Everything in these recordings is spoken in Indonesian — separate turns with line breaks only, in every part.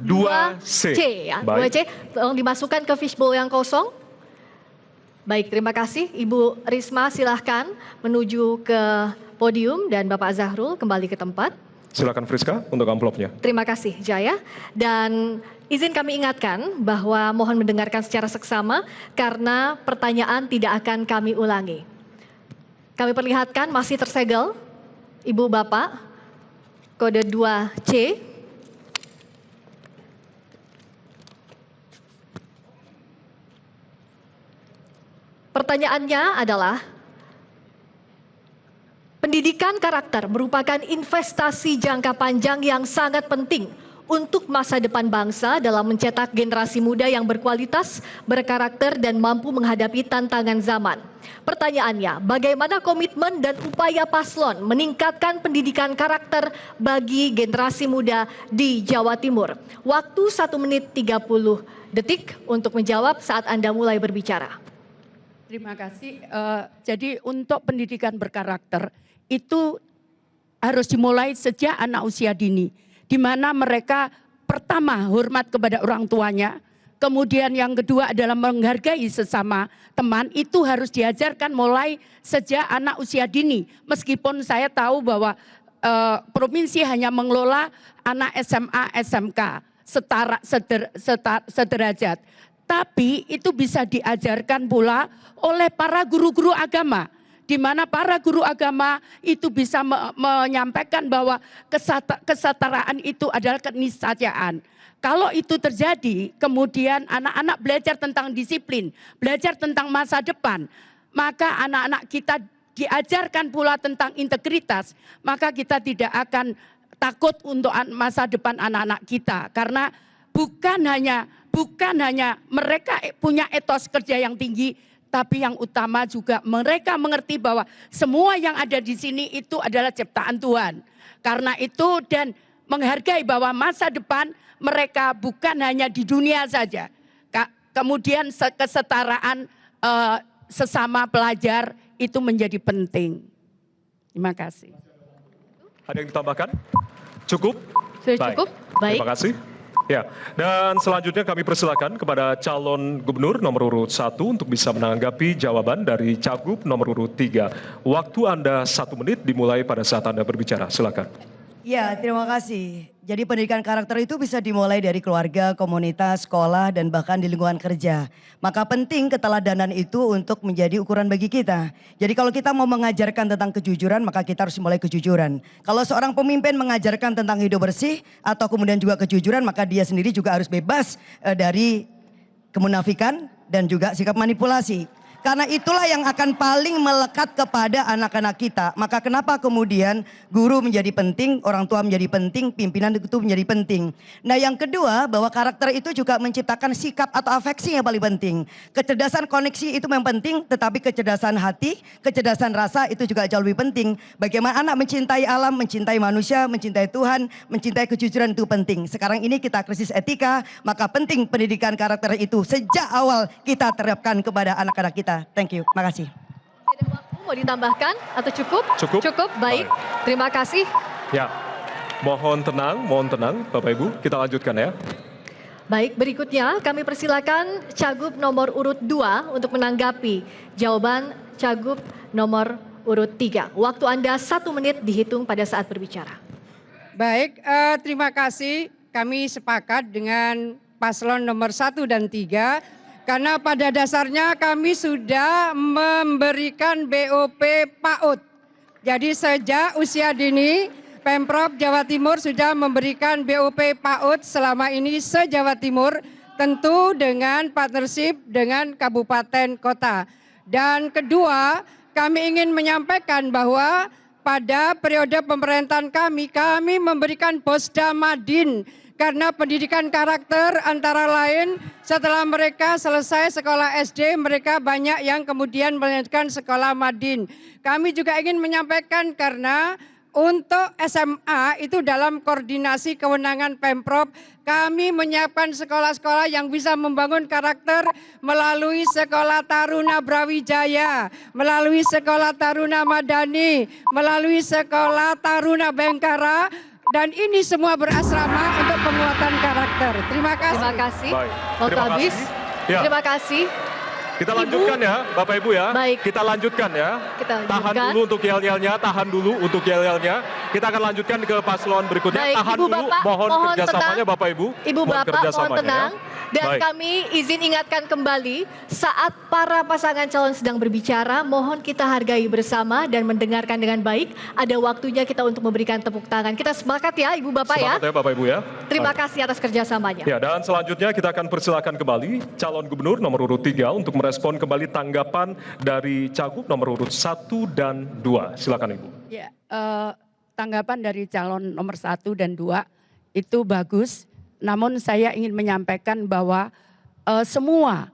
2C.
Ya.
Baik.
2C, tolong dimasukkan ke fishbowl yang kosong. Baik, terima kasih. Ibu Risma silahkan menuju ke podium dan Bapak Zahrul kembali ke tempat.
Silakan Friska untuk amplopnya.
Terima kasih Jaya. Dan izin kami ingatkan bahwa mohon mendengarkan secara seksama karena pertanyaan tidak akan kami ulangi. Kami perlihatkan masih tersegel Ibu Bapak, kode 2C. Pertanyaannya adalah, pendidikan karakter merupakan investasi jangka panjang yang sangat penting untuk masa depan bangsa dalam mencetak generasi muda yang berkualitas, berkarakter, dan mampu menghadapi tantangan zaman. Pertanyaannya, bagaimana komitmen dan upaya paslon meningkatkan pendidikan karakter bagi generasi muda di Jawa Timur? Waktu 1 menit 30 detik untuk menjawab saat Anda mulai berbicara.
Terima kasih. Jadi untuk pendidikan berkarakter itu harus dimulai sejak anak usia dini, di mana mereka pertama hormat kepada orang tuanya, kemudian yang kedua adalah menghargai sesama teman. Itu harus diajarkan mulai sejak anak usia dini. Meskipun saya tahu bahwa provinsi hanya mengelola anak SMA, SMK sederajat. Tapi itu bisa diajarkan pula oleh para guru-guru agama, di mana para guru agama itu bisa menyampaikan bahwa kesetaraan itu adalah keniscayaan. Kalau itu terjadi, kemudian anak-anak belajar tentang disiplin, belajar tentang masa depan, maka anak-anak kita diajarkan pula tentang integritas, maka kita tidak akan takut untuk masa depan anak-anak kita. Karena bukan hanya mereka punya etos kerja yang tinggi, tapi yang utama juga mereka mengerti bahwa semua yang ada di sini itu adalah ciptaan Tuhan. Karena itu dan menghargai bahwa masa depan mereka bukan hanya di dunia saja. Kemudian kesetaraan sesama pelajar itu menjadi penting. Terima kasih.
Ada yang ditambahkan? Cukup?
Sudah cukup? Baik.
Terima kasih. Ya, dan selanjutnya kami persilakan kepada calon gubernur nomor urut 1 untuk bisa menanggapi jawaban dari Cagup nomor urut 3. Waktu Anda 1 menit dimulai pada saat Anda berbicara. Silakan.
Ya, terima kasih. Jadi pendidikan karakter itu bisa dimulai dari keluarga, komunitas, sekolah, dan bahkan di lingkungan kerja. Maka penting keteladanan itu untuk menjadi ukuran bagi kita. Jadi kalau kita mau mengajarkan tentang kejujuran, maka kita harus mulai kejujuran. Kalau seorang pemimpin mengajarkan tentang hidup bersih atau kemudian juga kejujuran, maka dia sendiri juga harus bebas dari kemunafikan dan juga sikap manipulasi. Karena itulah yang akan paling melekat kepada anak-anak kita. Maka kenapa kemudian guru menjadi penting, orang tua menjadi penting, pimpinan itu menjadi penting. Nah yang kedua, bahwa karakter itu juga menciptakan sikap atau afeksi yang paling penting. Kecerdasan koneksi itu memang penting, tetapi kecerdasan hati, kecerdasan rasa itu juga jauh lebih penting. Bagaimana anak mencintai alam, mencintai manusia, mencintai Tuhan, mencintai kejujuran itu penting. Sekarang ini kita krisis etika, maka penting pendidikan karakter itu sejak awal kita terapkan kepada anak-anak kita. Thank you, makasih.
Ada waktu mau ditambahkan atau cukup?
Cukup.
Cukup, baik. Terima kasih.
Ya, mohon tenang Bapak Ibu, kita lanjutkan ya.
Baik, berikutnya kami persilakan Cagup nomor urut 2 untuk menanggapi jawaban Cagup nomor urut 3. Waktu Anda 1 menit dihitung pada saat berbicara.
Baik, terima kasih. Kami sepakat dengan paslon nomor 1 dan 3. Karena pada dasarnya kami sudah memberikan BOP PAUD. Jadi sejak usia dini Pemprov Jawa Timur sudah memberikan BOP PAUD selama ini se-Jawa Timur. Tentu dengan partnership dengan kabupaten kota. Dan kedua, kami ingin menyampaikan bahwa pada periode pemerintahan kami memberikan Bosda Madin. Karena pendidikan karakter antara lain setelah mereka selesai sekolah SD, mereka banyak yang kemudian melanjutkan sekolah Madin. Kami juga ingin menyampaikan karena untuk SMA itu dalam koordinasi kewenangan Pemprov, kami menyiapkan sekolah-sekolah yang bisa membangun karakter melalui Sekolah Taruna Brawijaya, melalui Sekolah Taruna Madani, melalui Sekolah Taruna Bengkara. Dan ini semua berasrama untuk penguatan karakter. karakter. Terima kasih.
Terima kasih.
Baik,
Waktu
terima
habis.
kasih. Ya.
Terima kasih.
Kita
Ibu.
lanjutkan ya, Bapak Ibu ya.
Baik.
Kita lanjutkan ya.
Kita
Tahan
lanjutkan.
dulu untuk yel-yelnya, tahan dulu untuk yel-yelnya. Kita akan lanjutkan ke paslon berikutnya.
Baik,
Tahan
Ibu,
dulu,
Bapak,
mohon
mohon
kerjasamanya
tenang.
Bapak Ibu.
Ibu
Mohon
Bapak mohon
kerjasamanya,
tenang.
ya.
Dan
Baik.
kami izin ingatkan kembali saat para pasangan calon sedang berbicara, mohon kita hargai bersama dan mendengarkan dengan baik. Ada waktunya kita untuk memberikan tepuk tangan. Kita sepakat ya Ibu Bapak ya.
Semangat ya Bapak Ibu ya.
Terima
Baik.
kasih atas kerjasamanya.
Ya, dan selanjutnya kita akan persilakan kembali calon gubernur nomor urut 3 untuk merespon kembali tanggapan dari cagup nomor urut 1 dan 2. Silakan Ibu.
Ya, tanggapan dari calon nomor 1 dan 2 itu bagus. Namun saya ingin menyampaikan bahwa semua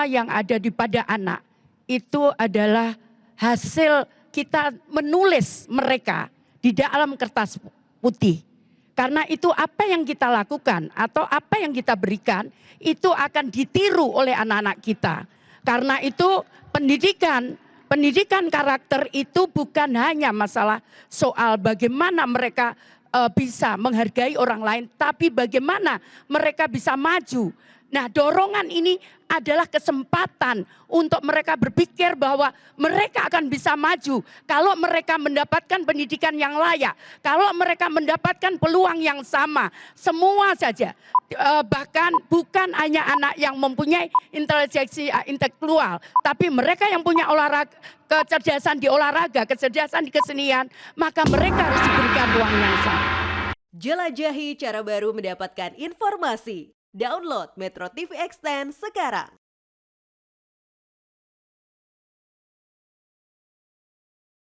yang ada di pada anak itu adalah hasil kita menulis mereka di dalam kertas putih. Karena itu apa yang kita lakukan atau apa yang kita berikan itu akan ditiru oleh anak-anak kita. Karena itu pendidikan karakter itu bukan hanya masalah soal bagaimana mereka bisa menghargai orang lain, tapi bagaimana mereka bisa maju. Nah, dorongan ini adalah kesempatan untuk mereka berpikir bahwa mereka akan bisa maju kalau mereka mendapatkan pendidikan yang layak, kalau mereka mendapatkan peluang yang sama, semua saja. Bahkan bukan hanya anak yang mempunyai intelijensi intelektual, tapi mereka yang punya kecerdasan di olahraga, kecerdasan di kesenian, maka mereka harus diberikan ruang yang sama.
Jelajahi cara baru mendapatkan informasi. Download Metro TV Extend sekarang.